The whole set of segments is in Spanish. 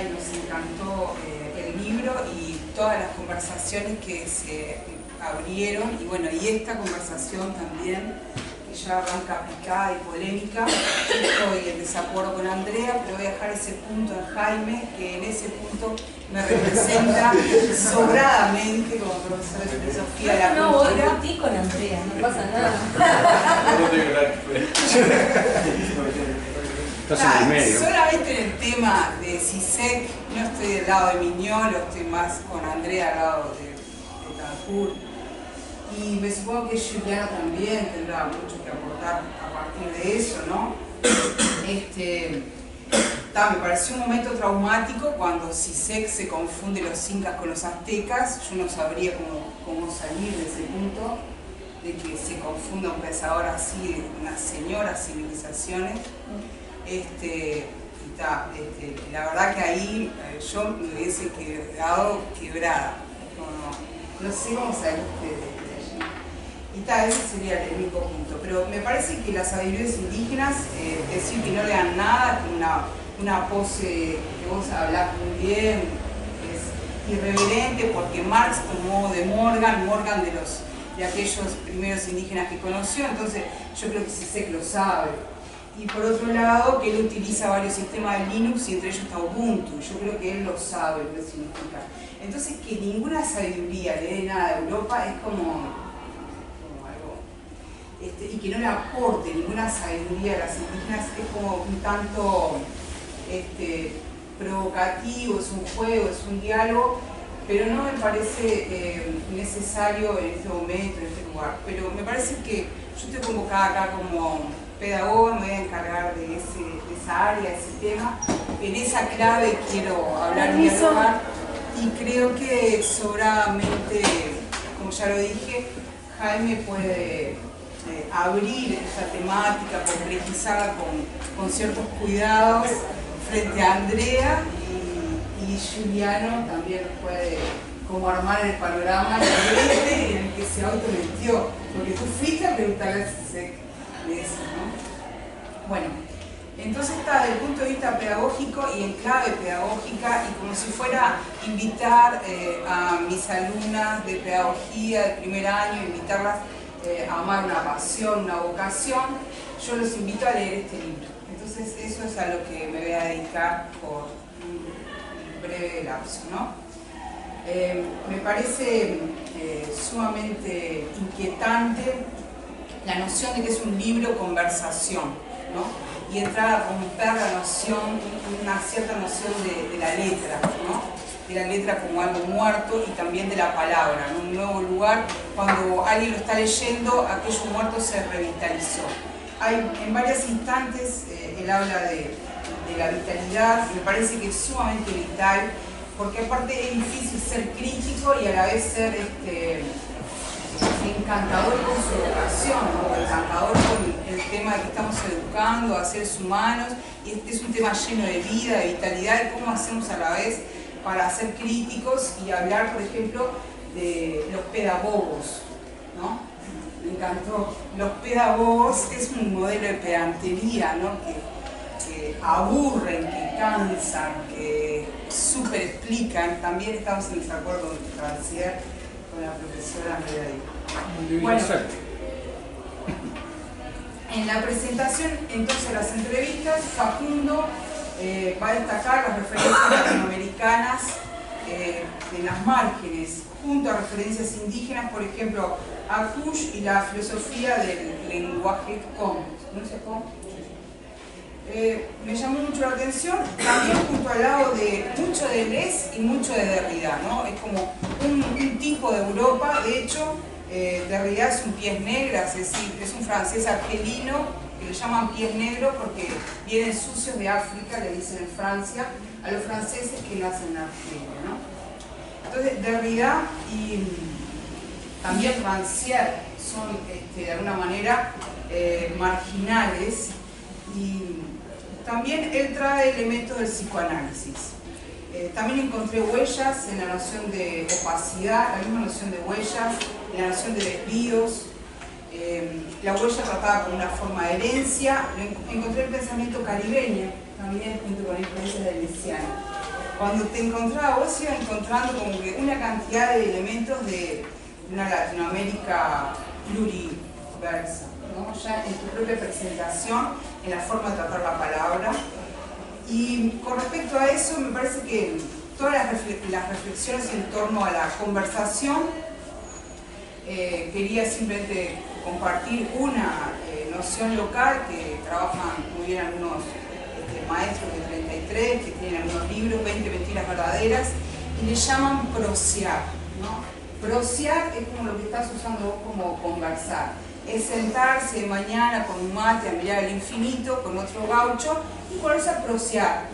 y nos encantó el libro y todas las conversaciones que se abrieron, y bueno, y esta conversación también, que ya arranca picada y polémica. Yo estoy en desacuerdo con Andrea, pero voy a dejar ese punto a Jaime, que en ese punto me representa sobradamente como profesor de filosofía de la cultura. No, voy con Andrea, no pasa nada. No tengo nada que ver. Solamente en el tema de CISEC, no estoy del lado de Miñolo, estoy más con Andrea al lado de Tancur. Y me supongo que Juliana también tendrá mucho que aportar a partir de eso, ¿no? Me pareció un momento traumático cuando CISEC se confunde los incas con los aztecas. Yo no sabría cómo salir de ese punto, de que se confunda un pensador así de unas señoras civilizaciones. La verdad que ahí yo me hubiese quedado quebrada. No sé cómo salir de allí. Ese sería el único punto. Pero me parece que las sabidurías indígenas, decir que no le dan nada, es una pose que vos hablás muy bien, es irreverente, porque Marx tomó de Morgan de aquellos primeros indígenas que conoció, entonces yo creo que CISEC lo sabe. Y por otro lado, que él utiliza varios sistemas de Linux y entre ellos está Ubuntu. Yo creo que él lo sabe lo que significa. Entonces, que ninguna sabiduría le dé nada a Europa es como algo... y que no le aporte ninguna sabiduría a las indígenas es como un tanto provocativo, es un juego, es un diálogo, pero no me parece necesario en este momento, en este lugar. Pero me parece que yo estoy convocada acá como pedagoga, me voy a encargar de esa área, de ese tema. En esa clave quiero hablar y dialogar, y creo que sobradamente, como ya lo dije, Jaime puede abrir esta temática, complejizarla con ciertos cuidados frente a Andrea, y Juliano también puede como armar el panorama en el que se autometió, porque tú fuiste a preguntarle a CISEC de eso, ¿no? Bueno, entonces está desde el punto de vista pedagógico y en clave pedagógica, y como si fuera invitar a mis alumnas de pedagogía de primer año, invitarlas a amar una pasión, una vocación, yo los invito a leer este libro. Entonces eso es a lo que me voy a dedicar por un breve lapso, ¿no? Me parece sumamente inquietante la noción de que es un libro conversación, ¿no? Y entrar a romper la noción, una cierta noción de la letra, ¿no? De la letra como algo muerto, y también de la palabra, ¿no? Un nuevo lugar, cuando alguien lo está leyendo, aquello muerto se revitalizó. En varios instantes él habla de la vitalidad, me parece que es sumamente vital, porque aparte es difícil ser crítico y a la vez ser encantador con su vocación, ¿no? Encantador con el tema de que estamos educando a seres humanos, y este es un tema lleno de vida, de vitalidad, y cómo hacemos a la vez para ser críticos y hablar, por ejemplo, de los pedagogos, ¿no? Me encantó. Los pedagogos es un modelo de pedantería, ¿no? Que aburren, que cansan, que súper explican. También estamos en desacuerdo con Francier, con la profesora Andrea Díaz. Bueno, en la presentación, entonces, las entrevistas, Facundo va a destacar las referencias latinoamericanas de las márgenes, junto a referencias indígenas, por ejemplo, a Kush y la filosofía del lenguaje com. ¿No sé cómo? Me llamó mucho la atención, también junto al lado de mucho de Deleuze y mucho de Derrida, ¿no? Es como un tipo de Europa. De hecho, Derrida es un pies negras, es decir, es un francés argelino, que le llaman pies negros porque vienen sucios de África, le dicen en Francia, a los franceses que nacen en Argelia, ¿no? Entonces, Derrida y también Rancière son, de alguna manera, marginales, y también él trae elementos del psicoanálisis. También encontré huellas en la noción de opacidad, la misma noción de huellas, en la noción de desvíos, la huella tratada como una forma de herencia. Encontré el pensamiento caribeño, también junto con la influencia de Lesiano. cuando te encontraba, vos ibas encontrando como que una cantidad de elementos de una Latinoamérica pluriversa, ¿no? Ya en tu propia presentación, en la forma de tratar la palabra. Y con respecto a eso, me parece que todas las reflexiones en torno a la conversación, quería simplemente compartir una noción local que trabajan muy bien algunos maestros de 33, que tienen algunos libros, 20 mentiras verdaderas, y le llaman prosear, ¿no? Prosear es como lo que estás usando vos como conversar. Es sentarse de mañana con un mate a mirar al infinito, con otro gaucho, y ponerse a prosear.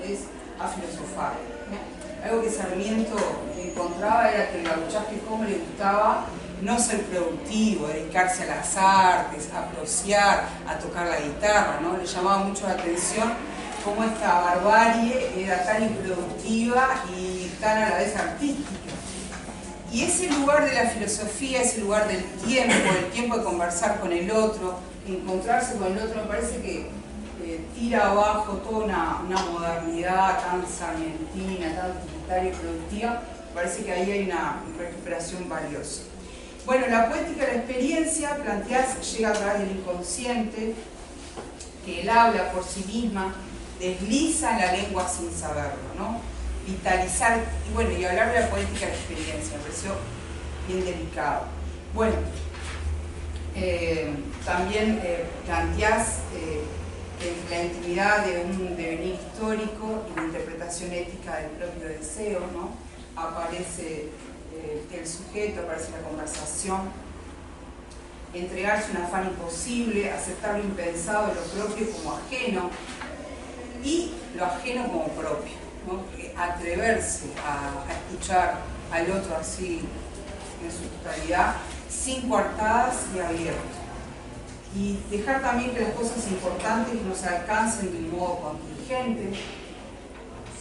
Es a filosofar, ¿no? Algo que Sarmiento encontraba era que el gauchaje como le gustaba no ser productivo, dedicarse a las artes, a prosear, a tocar la guitarra, ¿no? Le llamaba mucho la atención cómo esta barbarie era tan improductiva y tan a la vez artística. Y ese lugar de la filosofía, ese lugar del tiempo, el tiempo de conversar con el otro, encontrarse con el otro, me parece que tira abajo toda una modernidad tan sarmientina, tan utilitaria y productiva. Me parece que ahí hay una recuperación valiosa. Bueno, la poética de la experiencia, planteás, llega a través del inconsciente, que él habla por sí misma, desliza la lengua sin saberlo, ¿no? Vitalizar, y bueno, y hablar de la poética de la experiencia, me pareció bien delicado. Bueno, también planteás la intimidad de un devenir histórico y la interpretación ética del propio deseo, ¿no? Aparece el sujeto, aparece la conversación, entregarse un afán imposible, aceptar lo impensado de lo propio como ajeno y lo ajeno como propio, ¿no? Atreverse a escuchar al otro así en su totalidad, sin coartadas y abierto. Y dejar también que las cosas importantes no se alcancen de un modo contingente,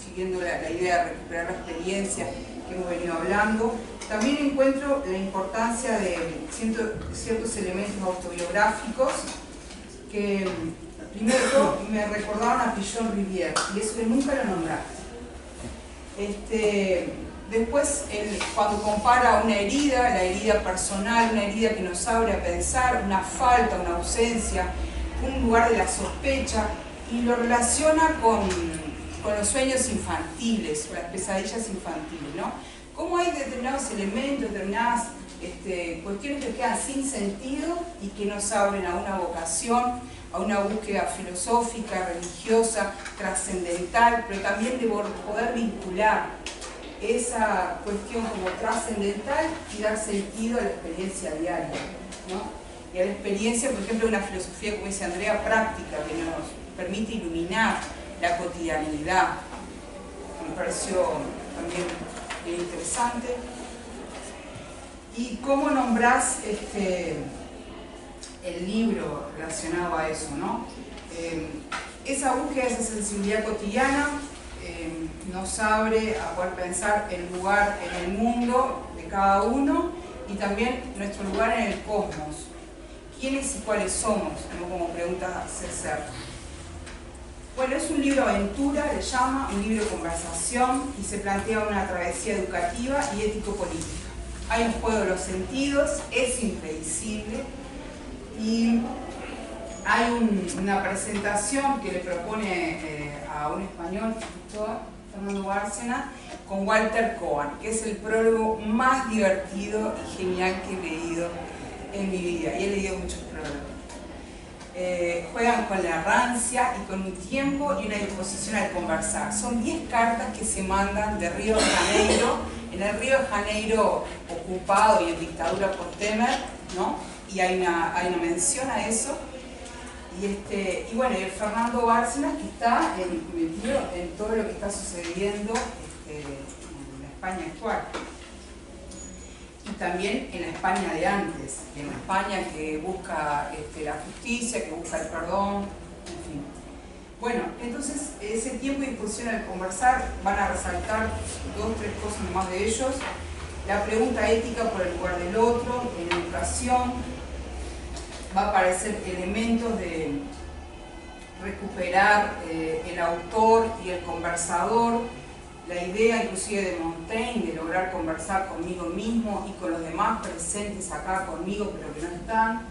siguiendo la idea de recuperar la experiencia que hemos venido hablando. También encuentro la importancia de ciertos elementos autobiográficos que primero me recordaron a Pillon Rivière, y eso que nunca lo nombraste. Después, cuando compara una herida, la herida personal, una herida que nos abre a pensar, una falta, una ausencia, un lugar de la sospecha, y lo relaciona con los sueños infantiles, o las pesadillas infantiles, ¿no? Cómo hay determinados elementos, determinadas cuestiones que quedan sin sentido y que nos abren a una vocación, a una búsqueda filosófica, religiosa, trascendental, pero también de poder vincular esa cuestión como trascendental y dar sentido a la experiencia diaria, ¿no? Y a la experiencia, por ejemplo, de una filosofía, como dice Andrea, práctica, que nos permite iluminar la cotidianidad. Me pareció también interesante. ¿Y cómo nombrás el libro relacionado a eso, ¿no? Esa búsqueda, esa sensibilidad cotidiana nos abre a poder pensar el lugar en el mundo de cada uno y también nuestro lugar en el cosmos. ¿Quiénes y cuáles somos? ¿No? Como pregunta César. Bueno, es un libro aventura, le llama, un libro de conversación, y se plantea una travesía educativa y ético-política. Hay un juego de los sentidos, es impredecible, y hay una presentación que le propone a un español, Fernando Bárcena, con Walter Cohen, que es el prólogo más divertido y genial que he leído en mi vida, y he leído muchos prólogos. Juegan con la rancia y con un tiempo y una disposición al conversar. Son 10 cartas que se mandan de Río de Janeiro, en el Río de Janeiro ocupado y en dictadura por Temer, ¿no? Y hay una mención a eso. Y bueno, el Fernando Bárcenas, que está metido en todo lo que está sucediendo en la España actual. Y también en la España de antes, en la España que busca la justicia, que busca el perdón, en fin. Bueno, entonces ese tiempo y disposición al conversar van a resaltar 2 o 3 cosas más de ellos. La pregunta ética por el lugar del otro, en la educación, va a aparecer elementos de recuperar el autor y el conversador, la idea inclusive de Montaigne de lograr conversar conmigo mismo y con los demás presentes acá conmigo pero que no están.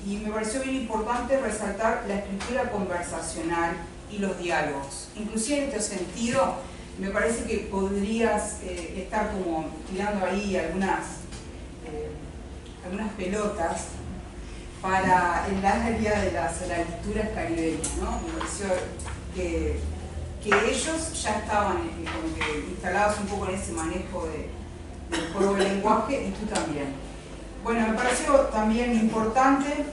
Y me pareció bien importante resaltar la escritura conversacional y los diálogos. Inclusive en este sentido me parece que podrías estar como tirando ahí algunas pelotas para el área de las lecturas caribeñas, ¿no? Me pareció que ellos ya estaban como que instalados un poco en ese manejo del juego del lenguaje y tú también. Bueno, me pareció también importante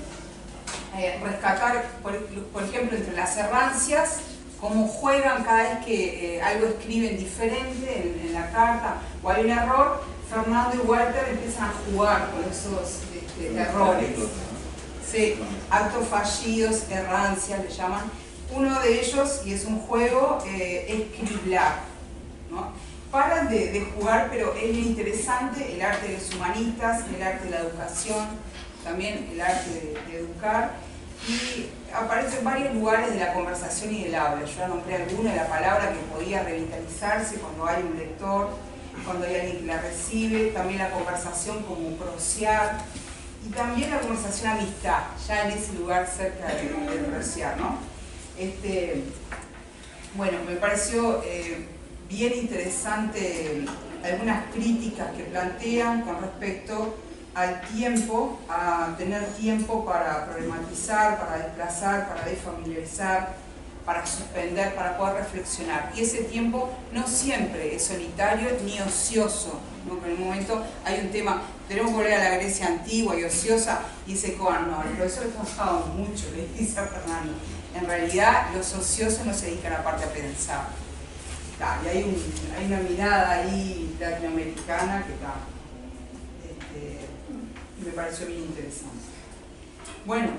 rescatar, por ejemplo, entre las errancias, cómo juegan cada vez que algo escriben diferente en la carta o hay un error. Fernando y Walter empiezan a jugar con esos errores. Sí, actos fallidos, errancias le llaman. Uno de ellos, y es un juego, es criblar, ¿no? Paran de jugar, pero es bien interesante el arte de los humanistas, el arte de la educación, también el arte de educar, y aparece en varios lugares de la conversación y del habla. Yo ya nombré alguna de la palabra que podía revitalizarse cuando hay un lector, cuando hay alguien que la recibe, también la conversación como prosear, y también la conversación amistad, ya en ese lugar cerca del prosear, ¿no? Bueno, me pareció bien interesante algunas críticas que plantean con respecto al tiempo, a tener tiempo para problematizar, para desplazar, para desfamiliarizar, para suspender, para poder reflexionar. Y ese tiempo no siempre es solitario ni ocioso, ¿no? En un momento hay un tema, tenemos que volver a la Grecia antigua y ociosa, y dice Coan, no, los profesores trabajaban mucho, le dice a Fernando. En realidad los ociosos no se dedican aparte a pensar. Y hay una mirada ahí latinoamericana que me pareció bien interesante. Bueno,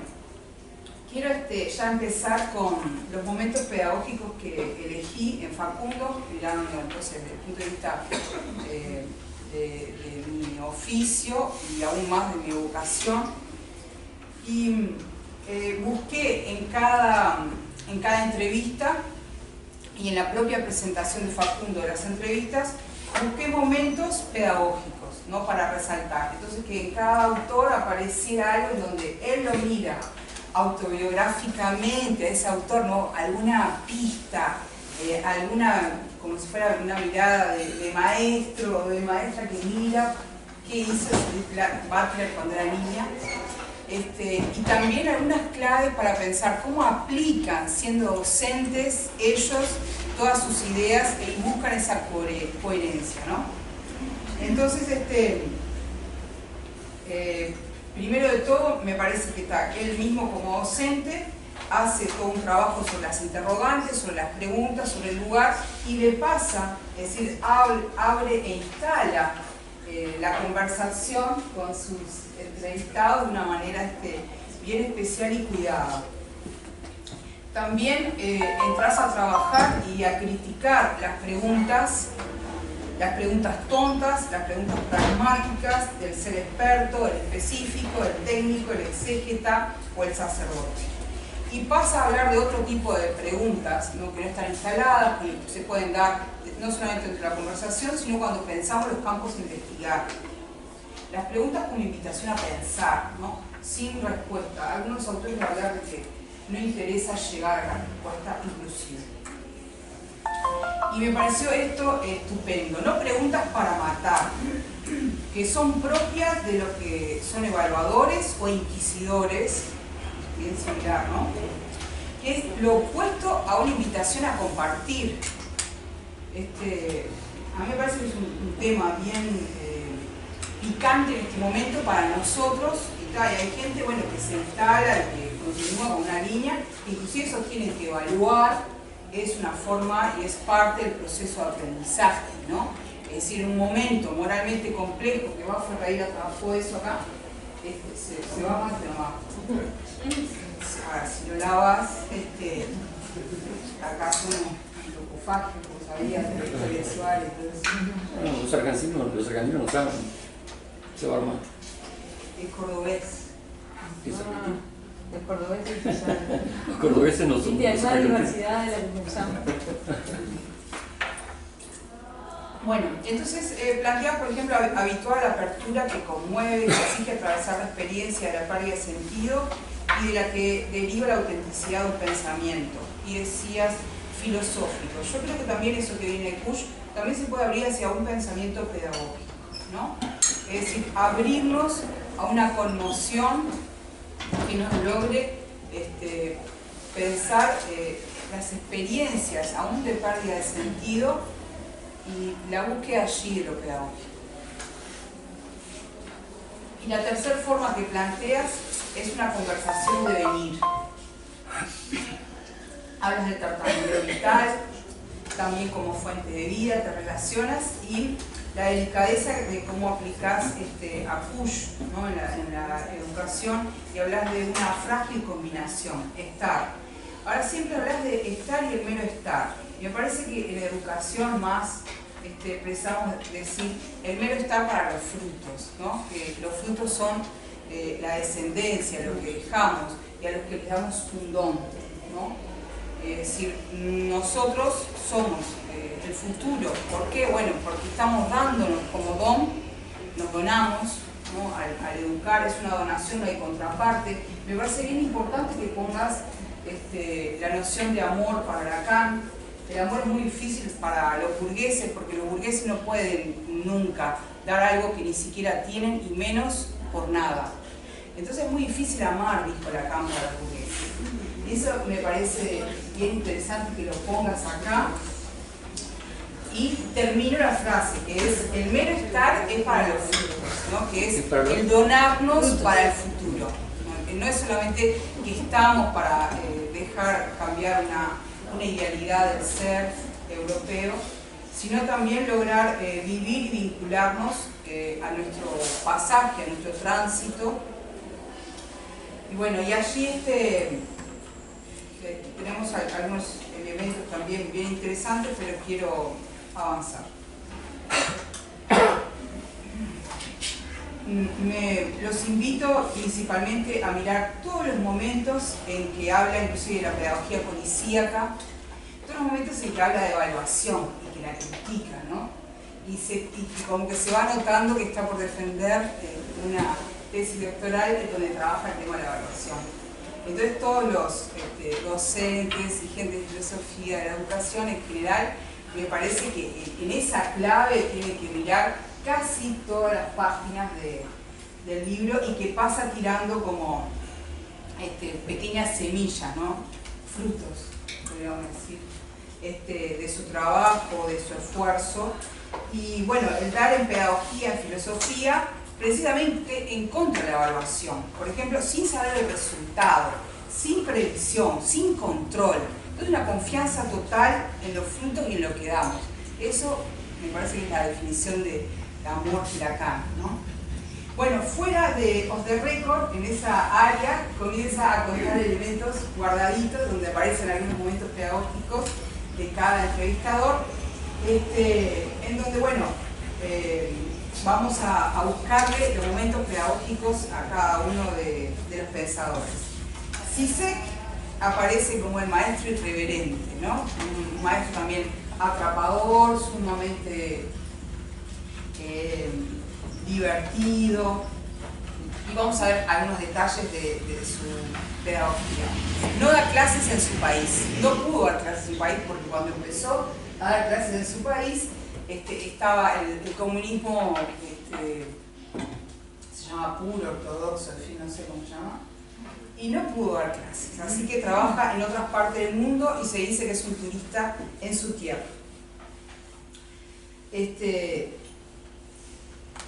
quiero ya empezar con los momentos pedagógicos que elegí en Facundo, mirando entonces desde el punto de vista de mi oficio y aún más de mi vocación. Y busqué en cada entrevista y en la propia presentación de Facundo de las entrevistas, busqué momentos pedagógicos, ¿no? Para resaltar. Entonces que en cada autor apareciera algo en donde él lo mira autobiográficamente a ese autor, ¿no? Alguna pista, alguna, como si fuera una mirada de maestro o de maestra que mira qué hizo Butler cuando era niña. Y también algunas claves para pensar cómo aplican, siendo docentes, ellos todas sus ideas y buscan esa coherencia, ¿no? Entonces, primero de todo, me parece que está él mismo como docente, hace todo un trabajo sobre las interrogantes, sobre las preguntas, sobre el lugar, y le pasa, es decir, abre e instala la conversación con sus entrevistados de una manera bien especial y cuidada. También entras a trabajar y a criticar las preguntas tontas, las preguntas pragmáticas del ser experto, el específico, el técnico, el exégeta o el sacerdote. Y pasa a hablar de otro tipo de preguntas, ¿no? Que no están instaladas, que se pueden dar no solamente entre la conversación, sino cuando pensamos los campos a investigar. Las preguntas como invitación a pensar, ¿no? Sin respuesta. Algunos autores hablan de que no interesa llegar a la respuesta inclusive. Y me pareció esto estupendo. No preguntas para matar, que son propias de los que son evaluadores o inquisidores, bien similar, ¿no? Que es lo opuesto a una invitación a compartir. A mí me parece que es un tema bien picante en este momento para nosotros, y hay gente, bueno, que se instala y que continúa con una línea, inclusive sostienen que evaluar es una forma y es parte del proceso de aprendizaje, ¿no? Es decir, en un momento moralmente complejo, que va Ferreira trabajó eso acá, se va más de más. Ahora, si lo lavas, acá son antropofagios, como sabías, de la historia de Suárez, No, los argentinos no saben. Se va a armar. Es cordobés. ¿Es argentino? Los cordobeses usan. Los cordobeses no son. Sí, hay más diversidad de la que usamos. Bueno, entonces plantea, por ejemplo, habitual apertura que conmueve, que exige atravesar la experiencia de la pérdida de sentido y de la que deriva la autenticidad de un pensamiento. Y decías filosófico. Yo creo que también eso que viene de Kusch también se puede abrir hacia un pensamiento pedagógico, ¿no? Es decir, abrirnos a una conmoción que nos logre pensar las experiencias aún de pérdida de sentido y la búsqueda allí de lo pedagógico. Y la tercera forma que planteas es una conversación de venir. Hablas del tartamudeo vital, también como fuente de vida, te relacionas, y la delicadeza de cómo aplicás a Kusch, ¿no? en la educación, y hablas de una frágil combinación, estar. Ahora siempre hablas de estar y el mero estar. Y me parece que en la educación más empezamos a decir el mero estar para los frutos, ¿no? Que los frutos son la descendencia, lo que dejamos, y a los que les damos un don, ¿no? Es decir, nosotros somos el futuro. ¿Por qué? Bueno, porque estamos dándonos como don, nos donamos, ¿no? Al educar es una donación, no hay contraparte. Me parece bien importante que pongas la noción de amor para Lacan. El amor es muy difícil para los burgueses, porque los burgueses no pueden nunca dar algo que ni siquiera tienen, y menos por nada. Entonces es muy difícil amar, dijo Lacan, para los burgueses. Eso me parece bien interesante que lo pongas acá. Y termino la frase, que es: el mero estar es para los futuros, ¿no? Que es el donarnos para el futuro. No es solamente que estamos para dejar cambiar una idealidad del ser europeo, sino también lograr vivir y vincularnos a nuestro pasaje, a nuestro tránsito. Y bueno, y allí tenemos algunos elementos también bien interesantes, pero quiero avanzar. Los invito principalmente a mirar todos los momentos en que habla inclusive de la pedagogía policíaca, todos los momentos en que habla de evaluación y que la critica, ¿no? Y como que se va notando que está por defender una tesis doctoral donde trabaja el tema de la evaluación. Entonces todos los docentes y gente de filosofía de la educación en general, me parece que en esa clave tiene que mirar casi todas las páginas del libro, y que pasa tirando como pequeñas semillas, ¿no? Frutos, podríamos decir, de su trabajo, de su esfuerzo. Y bueno, el dar en pedagogía, en filosofía, precisamente en contra de la evaluación. Por ejemplo, sin saber el resultado, sin previsión, sin control. Entonces una confianza total en los frutos y en lo que damos. Eso me parece que es la definición de amor de Lacan, ¿no? Bueno, fuera de Off the Record, en esa área, comienza a contar elementos guardaditos donde aparecen algunos momentos pedagógicos de cada entrevistador, en donde, bueno, vamos a buscarle los momentos pedagógicos a cada uno de los pensadores. Zizek aparece como el maestro irreverente, ¿no? Un maestro también atrapador, sumamente divertido. Y vamos a ver algunos detalles de su pedagogía. No da clases en su país, no pudo dar clases en su país, porque cuando empezó a dar clases en su país estaba el comunismo, se llama puro, ortodoxo, en fin, no sé cómo se llama, y no pudo dar clases, así que trabaja en otras partes del mundo y se dice que es un turista en su tierra.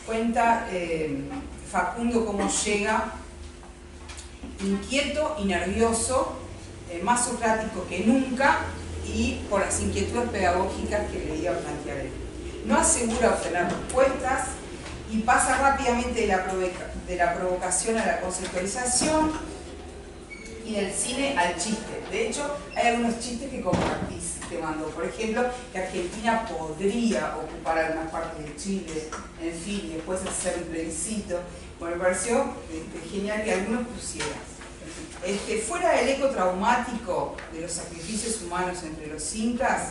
Cuenta Facundo cómo llega inquieto y nervioso, más socrático que nunca, y por las inquietudes pedagógicas que le iba a plantear él. No asegura obtener respuestas y pasa rápidamente de la provocación a la conceptualización y del cine al chiste. De hecho, hay algunos chistes que compartís, te mando. Por ejemplo, que Argentina podría ocupar algunas partes de Chile, en fin, y después hacer un plebiscito. Bueno, me pareció genial que algunos pusieran. fuera del eco traumático de los sacrificios humanos entre los incas,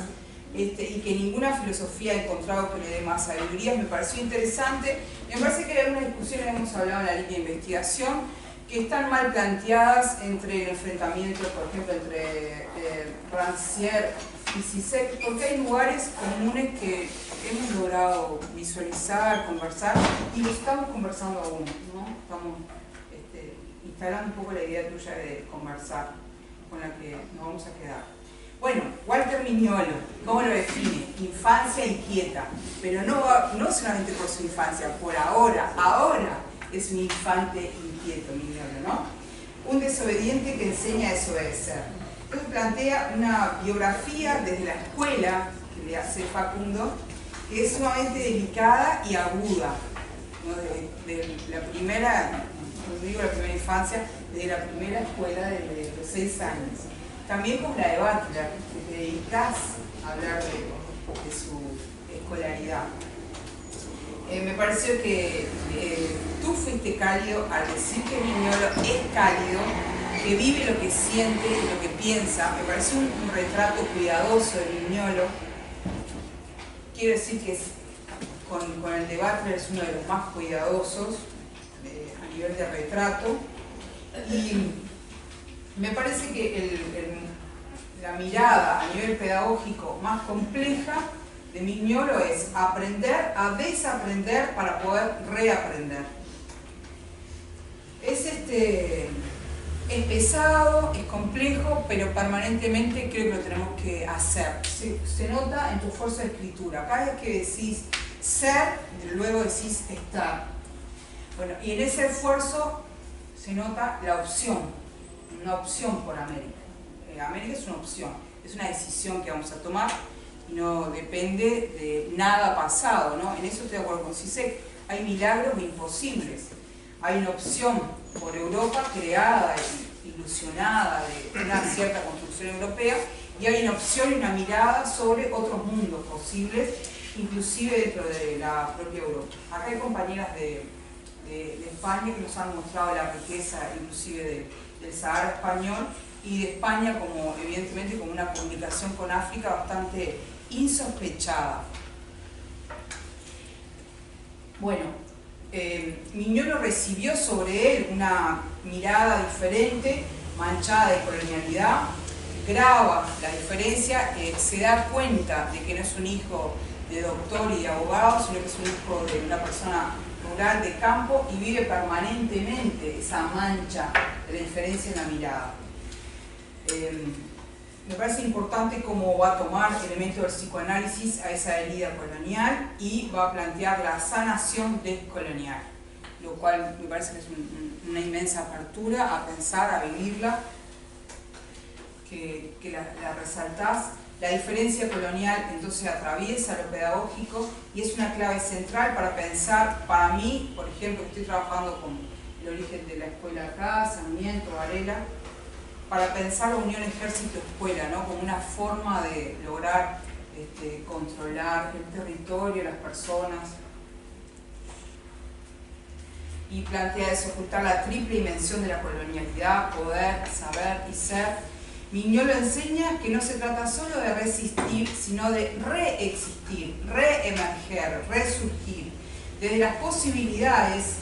y que ninguna filosofía ha encontrado que le dé más sabiduría, me pareció interesante. Me parece que hay algunas discusiones, hemos hablado en la línea de investigación, que están mal planteadas entre el enfrentamiento, por ejemplo, entre Rancière y Zizek, porque hay lugares comunes que hemos logrado visualizar, conversar, y lo estamos conversando aún, ¿no? Estamos instalando un poco la idea tuya de conversar, con la que nos vamos a quedar. Bueno, Walter Mignolo, ¿cómo lo define? Infancia inquieta, pero no solamente por su infancia, por ahora es un infante inquieto, Mignolo, ¿no? Un desobediente que enseña a desobedecer. Entonces plantea una biografía desde la escuela que le hace Facundo, que es sumamente delicada y aguda, ¿no? De la primera, no digo la primera infancia, desde la primera escuela de los 6 años. También como la de Butler, que te dedicas a hablar de su escolaridad. Me pareció que tú fuiste cálido al decir que Mignolo es cálido, que vive lo que siente y lo que piensa. Me pareció un retrato cuidadoso de Mignolo. Quiero decir que con el de Butler es uno de los más cuidadosos a nivel de retrato. Y me parece que la mirada a nivel pedagógico más compleja de Mignolo es aprender a desaprender para poder reaprender. Es pesado, es complejo, pero permanentemente creo que lo tenemos que hacer. Se nota en tu esfuerzo de escritura. Cada vez que decís ser, luego decís estar. Bueno, y en ese esfuerzo se nota la opción, una opción por América. América es una opción, es una decisión que vamos a tomar y no depende de nada pasado, ¿no? En eso estoy de acuerdo con Zizek. Hay milagros imposibles. Hay una opción por Europa creada, ilusionada de una cierta construcción europea, y hay una opción y una mirada sobre otros mundos posibles, inclusive dentro de la propia Europa. Acá hay compañeras de España que nos han mostrado la riqueza inclusive del Sahara español y de España como evidentemente como una comunicación con África bastante insospechada. Bueno, Mignolo recibió sobre él una mirada diferente, manchada de colonialidad, graba la diferencia, se da cuenta de que no es un hijo de doctor y de abogado, sino que es un hijo de una persona rural de campo y vive permanentemente esa mancha de la diferencia en la mirada. Me parece importante cómo va a tomar elementos del psicoanálisis a esa herida colonial y va a plantear la sanación descolonial, lo cual me parece que es una inmensa apertura a pensar, a vivirla, que la resaltás. La diferencia colonial entonces atraviesa lo pedagógico y es una clave central para pensar, para mí, por ejemplo, que estoy trabajando con el origen de la escuela acá, Sarmiento, Varela, para pensar la unión ejército-escuela, ¿no? Como una forma de lograr controlar el territorio, las personas. Y plantea eso, ocultar la triple dimensión de la colonialidad, poder, saber y ser. Mignolo enseña que no se trata solo de resistir, sino de reexistir, reemerger, resurgir, desde las posibilidades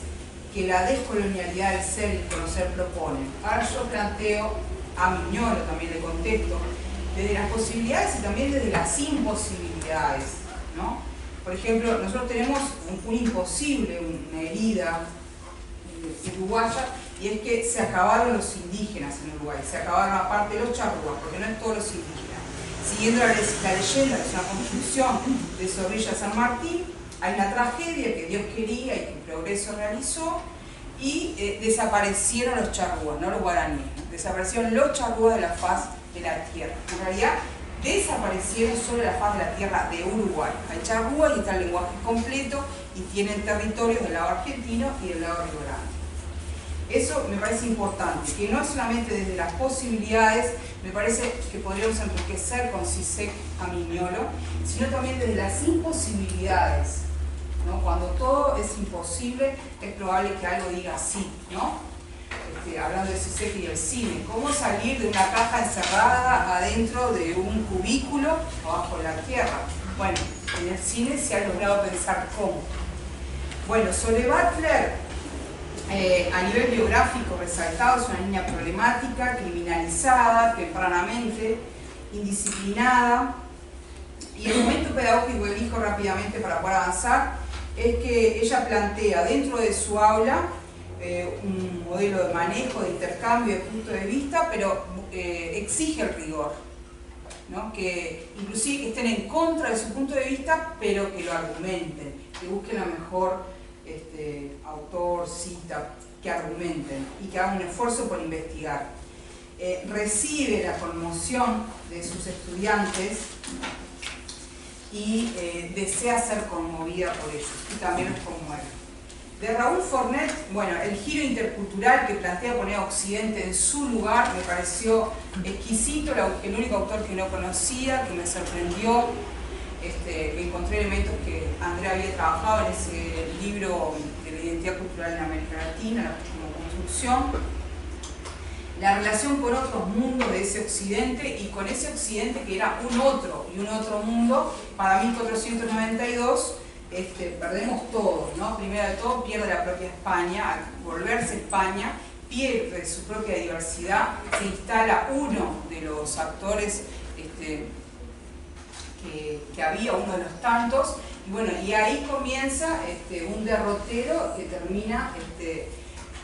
que la descolonialidad del ser y el conocer proponen. Ahora yo planteo a Mignolo también de contexto, desde las posibilidades y también desde las imposibilidades, ¿no? Por ejemplo, nosotros tenemos un imposible, una herida uruguaya, y es que se acabaron los indígenas en Uruguay, se acabaron aparte los charrúas, porque no es todos los indígenas. Siguiendo la leyenda, que es una construcción de Zorrilla San Martín, hay una tragedia que Dios quería y que el progreso realizó, y desaparecieron los charrúas, no los guaraníes, ¿no? Desaparecieron los charrúas de la faz de la tierra. En realidad, desaparecieron sobre la faz de la tierra de Uruguay. Hay charrúas y está el lenguaje completo, y tienen territorios del lado argentino y del lado rio Grande. Eso me parece importante, que no solamente desde las posibilidades, me parece que podríamos enriquecer con Zizek a Mignolo, sino también desde las imposibilidades, ¿no? Cuando todo es imposible, es probable que algo diga sí, ¿no? hablando de Zizek y el cine, cómo salir de una caja encerrada adentro de un cubículo o bajo la tierra. Bueno, en el cine se ha logrado pensar cómo. Bueno, sobre Butler, a nivel biográfico resaltado, es una niña problemática, criminalizada tempranamente, indisciplinada, y el momento pedagógico que elijo rápidamente para poder avanzar es que ella plantea dentro de su aula un modelo de manejo, de intercambio de punto de vista, pero exige el rigor, ¿no? Que inclusive que estén en contra de su punto de vista, pero que lo argumenten, que busquen a mejor autor, cita, que argumenten y que hagan un esfuerzo por investigar. Recibe la conmoción de sus estudiantes y desea ser conmovida por ellos, y también los conmueve. De Raúl Fornet, bueno, el giro intercultural que plantea poner a Occidente en su lugar me pareció exquisito, el único autor que no conocía, que me sorprendió, que encontré elementos que Andrea había trabajado en ese libro de la identidad cultural en América Latina, como construcción. La relación con otros mundos de ese Occidente y con ese Occidente que era un otro y un otro mundo. Para 1492 perdemos todo, ¿no? Primero de todo pierde la propia España, al volverse España, pierde su propia diversidad, se instala uno de los actores que había, uno de los tantos, y bueno, y ahí comienza un derrotero que termina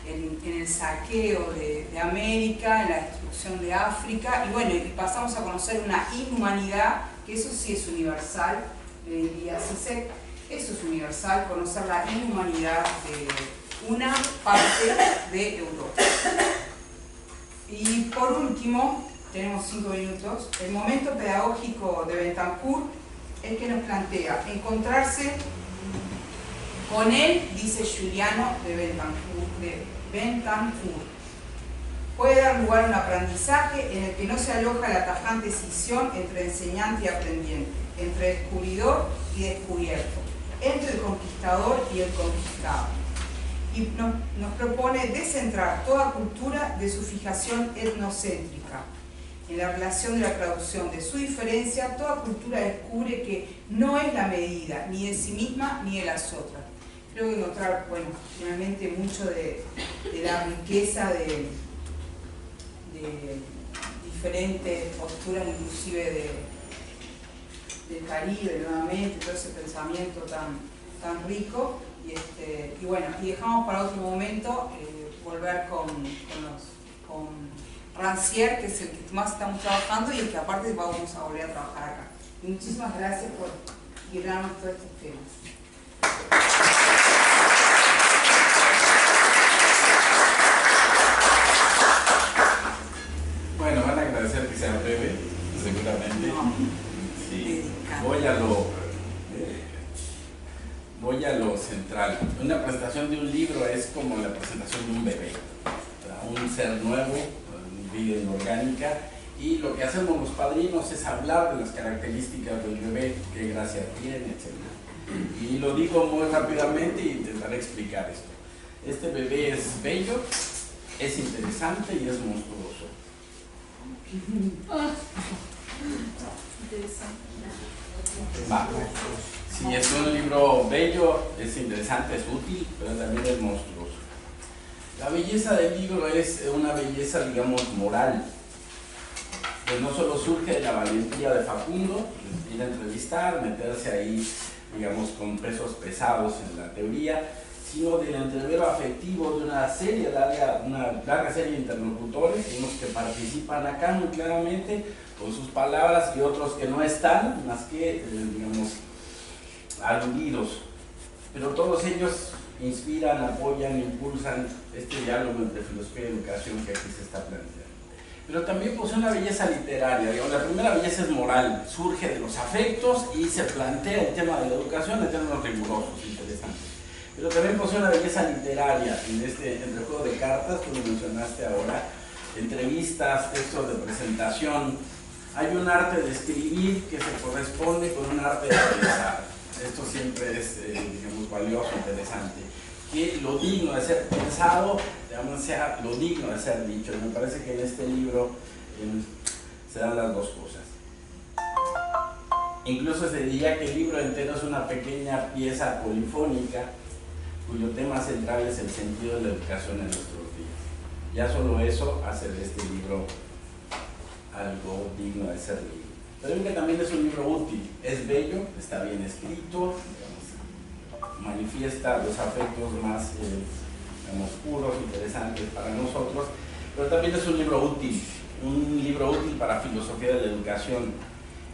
en el saqueo de América, en la destrucción de África, y bueno, y pasamos a conocer una inhumanidad, que eso sí es universal, le diría Zizek, eso es universal, conocer la inhumanidad de una parte de Europa. Y por último, tenemos 5 minutos, el momento pedagógico de Bentancur es que nos plantea encontrarse con él, dice Giuliano de Bentancur. Puede dar lugar a un aprendizaje en el que no se aloja la tajante escisión entre enseñante y aprendiente, entre descubridor y descubierto, entre el conquistador y el conquistado. Y nos propone descentrar toda cultura de su fijación etnocéntrica. En la relación de la traducción de su diferencia, toda cultura descubre que no es la medida ni de sí misma ni de las otras. Creo que encontrar, bueno, finalmente mucho de la riqueza de diferentes posturas, inclusive del Caribe, nuevamente, todo ese pensamiento tan rico. Y bueno, y dejamos para otro momento volver con Rancière, que es el que más estamos trabajando y el que aparte vamos a volver a trabajar acá. Y muchísimas gracias por guiarnos todos estos temas. Bueno, van a agradecer que sea breve, seguramente. Sí. Voy a lo central. Una presentación de un libro es como la presentación de un bebé, un ser nuevo, vida inorgánica, y lo que hacemos los padrinos es hablar de las características del bebé, qué gracia tiene, etc. Y lo digo muy rápidamente y intentaré explicar esto. Este bebé es bello, es interesante y es monstruoso. Va. Si es un libro bello, es interesante, es útil, pero también es monstruoso. La belleza del libro es una belleza, digamos, moral, que no solo surge de la valentía de Facundo, ir a entrevistar, meterse ahí, digamos, con pesos pesados en la teoría, sino del entrevero afectivo de una larga serie de interlocutores, unos que participan acá muy claramente con sus palabras y otros que no están, más que, digamos, aludidos. Pero todos ellos inspiran, apoyan, impulsan este diálogo entre filosofía y educación que aquí se está planteando. Pero también posee una belleza literaria. Digamos, la primera belleza es moral, surge de los afectos y se plantea el tema de la educación en términos rigurosos, interesantes. Pero también posee una belleza literaria entre el juego de cartas, que lo mencionaste ahora, entrevistas, textos de presentación. Hay un arte de escribir que se corresponde con un arte de pensar. Esto siempre es, digamos, valioso, interesante. que lo digno de ser pensado, digamos, sea lo digno de ser dicho. Y me parece que en este libro se dan las dos cosas. Incluso se diría que el libro entero es una pequeña pieza polifónica cuyo tema central es el sentido de la educación en nuestros días. Ya solo eso hace de este libro algo digno de ser leído. Pero que también es un libro útil, es bello, está bien escrito, digamos, manifiesta los afectos más digamos, puros, interesantes para nosotros, pero también es un libro útil para filosofía de la educación.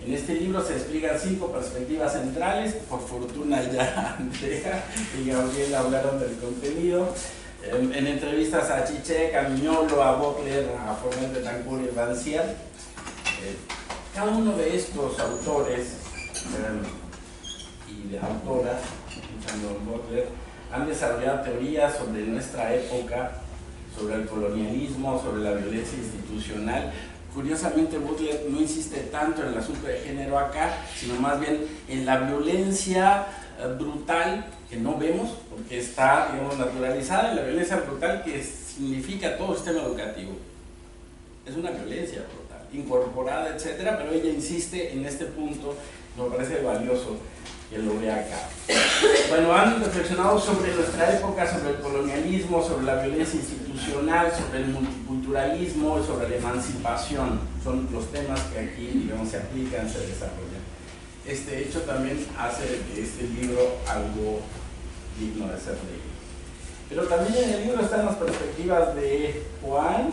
En este libro se explican 5 perspectivas centrales. Por fortuna ya Andrea y Gabriel hablaron del contenido. En entrevistas a Zizek, a Mignolo, a Butler, a Fornés de Betancourt y a Rancière, cada uno de estos autores y de autoras, escuchando Butler, han desarrollado teorías sobre nuestra época, sobre el colonialismo, sobre la violencia institucional. Curiosamente, Butler no insiste tanto en el asunto de género acá, sino más bien en la violencia brutal que no vemos, porque está, digamos, naturalizada, en la violencia brutal que significa todo el sistema educativo. Es una violencia brutal, incorporada, etcétera, pero ella insiste en este punto, me parece valioso que lo vea acá. Bueno, han reflexionado sobre nuestra época, sobre el colonialismo, sobre la violencia institucional, sobre el multiculturalismo y sobre la emancipación. Son los temas que aquí, digamos, se aplican, se desarrollan. Este hecho también hace de este libro algo digno de ser leído. Pero también en el libro están las perspectivas de Cohen,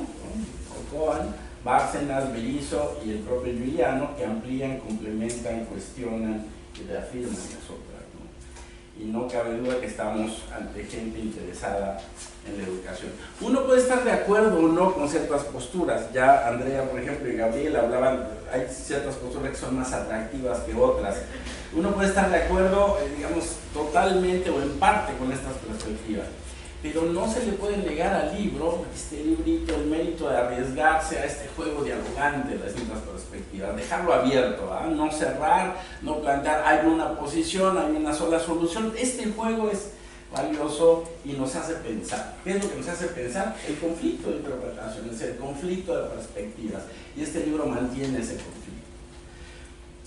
Bárcenas, Berisso y el propio Giuliano, que amplían, complementan, cuestionan y reafirman las otras, ¿no? Y no cabe duda que estamos ante gente interesada en la educación. Uno puede estar de acuerdo o no con ciertas posturas. Ya Andrea, por ejemplo, y Gabriel hablaban, hay ciertas posturas que son más atractivas que otras. Uno puede estar de acuerdo, digamos, totalmente o en parte con estas perspectivas, pero no se le puede negar al libro, este librito, el mérito de arriesgarse a este juego dialogante de las distintas perspectivas, dejarlo abierto, ¿eh? No cerrar, no plantear, hay una posición, hay una sola solución. Este juego es valioso y nos hace pensar. ¿Qué es lo que nos hace pensar? El conflicto de interpretaciones, el conflicto de perspectivas, y este libro mantiene ese conflicto.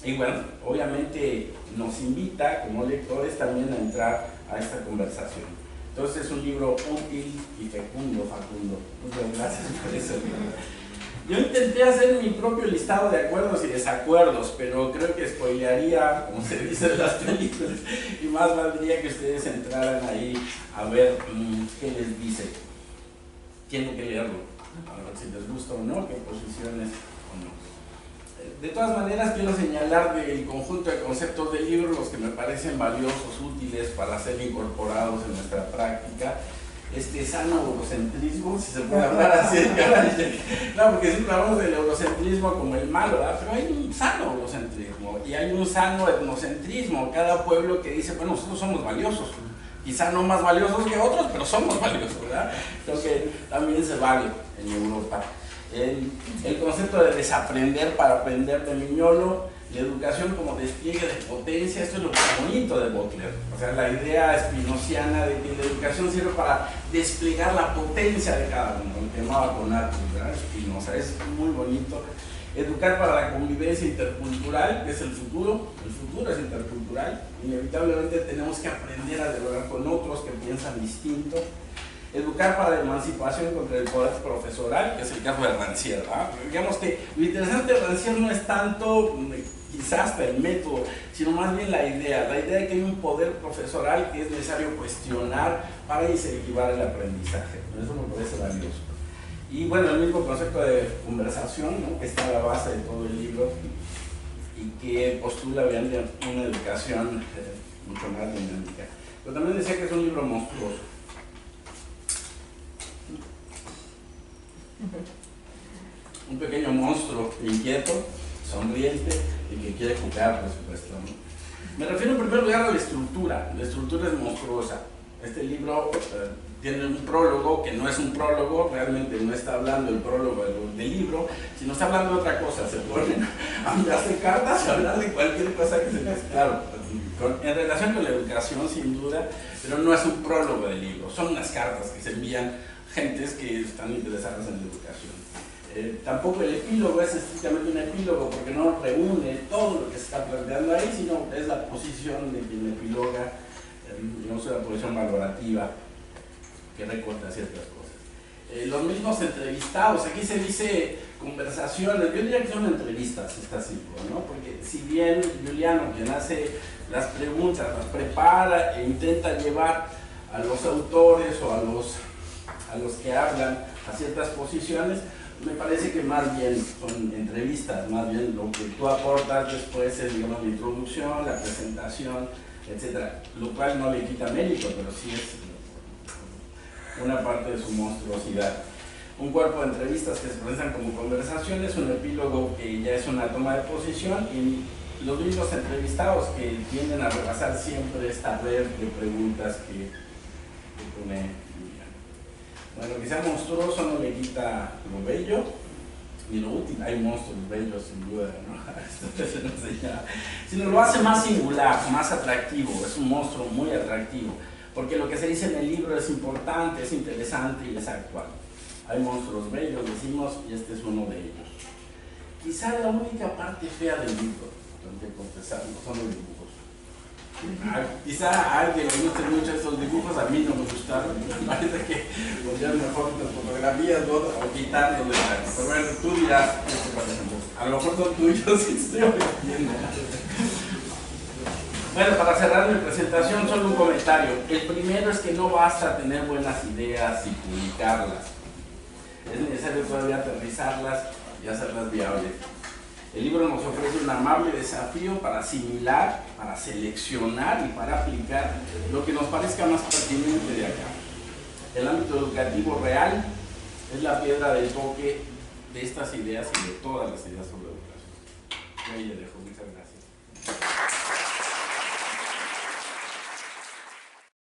Y bueno, obviamente nos invita como lectores también a entrar a esta conversación. Entonces es un libro útil y fecundo, Facundo. Muchas gracias por eso. Yo intenté hacer mi propio listado de acuerdos y desacuerdos, pero creo que spoilearía, como se dice en las películas, y más valdría que ustedes entraran ahí a ver qué les dice. Tienen que leerlo, a ver si les gusta o no, qué posiciones o no. De todas maneras, quiero señalar del conjunto de conceptos del libro los que me parecen valiosos, útiles para ser incorporados en nuestra práctica. Este sano eurocentrismo, si se puede hablar así, no, porque siempre hablamos del eurocentrismo como el malo, ¿verdad? Pero hay un sano eurocentrismo y hay un sano etnocentrismo. Cada pueblo que dice, bueno, nosotros somos valiosos, quizá no más valiosos que otros, pero somos valiosos, ¿verdad? Creo que también se vale en Europa. El concepto de desaprender para aprender de Mignolo, la educación como despliegue de potencia, esto es lo bonito de Butler. O sea, la idea espinociana de que la educación sirve para desplegar la potencia de cada uno, el que llamaba Conatus, ¿verdad? Spinoza, es muy bonito. Educar para la convivencia intercultural, que es el futuro es intercultural, inevitablemente tenemos que aprender a dialogar con otros que piensan distinto. Educar para la emancipación contra el poder profesoral, que es el caso de Rancière, ¿verdad? Digamos que lo interesante de Rancière no es tanto quizás hasta el método, sino más bien la idea de que hay un poder profesoral que es necesario cuestionar para incentivar el aprendizaje. Eso me parece valioso. Y bueno, el mismo concepto de conversación, ¿no?, que está a la base de todo el libro y que postula bien una educación mucho más dinámica. Pero también decía que es un libro monstruoso. Un pequeño monstruo inquieto, sonriente y que quiere jugar, por supuesto, ¿no? Me refiero en primer lugar a la estructura es monstruosa. Este libro tiene un prólogo que no es un prólogo, realmente no está hablando el prólogo del libro, si no está hablando de otra cosa, se ponen a mirarse cartas y a hablar de cualquier cosa que se les... Claro, en relación con la educación, sin duda, pero no es un prólogo del libro, son unas cartas que se envían gentes que están interesadas en la educación. Tampoco el epílogo es estrictamente un epílogo porque no reúne todo lo que se está planteando ahí, sino es la posición de quien epiloga, digamos una posición valorativa que recorta ciertas cosas. Los mismos entrevistados, aquí se dice conversaciones, yo diría que son entrevistas estas 5, ¿no? Porque si bien Giuliano, quien hace las preguntas, las prepara e intenta llevar a los autores o a los que hablan a ciertas posiciones, me parece que más bien son entrevistas, más bien lo que tú aportas después es, digamos, la introducción, la presentación, etc. Lo cual no le quita mérito, pero sí es una parte de su monstruosidad. Un cuerpo de entrevistas que se presentan como conversaciones, un epílogo que ya es una toma de posición y los mismos entrevistados que tienden a rebasar siempre esta red de preguntas que pone. Bueno, que sea monstruoso no le quita lo bello ni lo útil. Hay monstruos bellos sin duda, ¿no? Esto no se llama. Sino lo hace más singular, más atractivo. Es un monstruo muy atractivo. Porque lo que se dice en el libro es importante, es interesante y es actual. Hay monstruos bellos, decimos, y este es uno de ellos. Quizá la única parte fea del libro, tengo que confesarlo, son los dibujos. Quizá a alguien le gusten mucho estos dibujos, a mí no me gustaron, me parece que podrían mejor las fotografías o quitarlos de la... Pero bueno, tú dirás qué te parecen. A lo mejor son tuyos y estoy viendo. Bueno, para cerrar mi presentación, solo un comentario. El primero es que no basta tener buenas ideas y publicarlas. Es necesario todavía aterrizarlas y hacerlas viables. El libro nos ofrece un amable desafío para asimilar, para seleccionar y para aplicar lo que nos parezca más pertinente de acá. El ámbito educativo real es la piedra del toque de estas ideas y de todas las ideas sobre educación. Ahí le dejo, muchas gracias.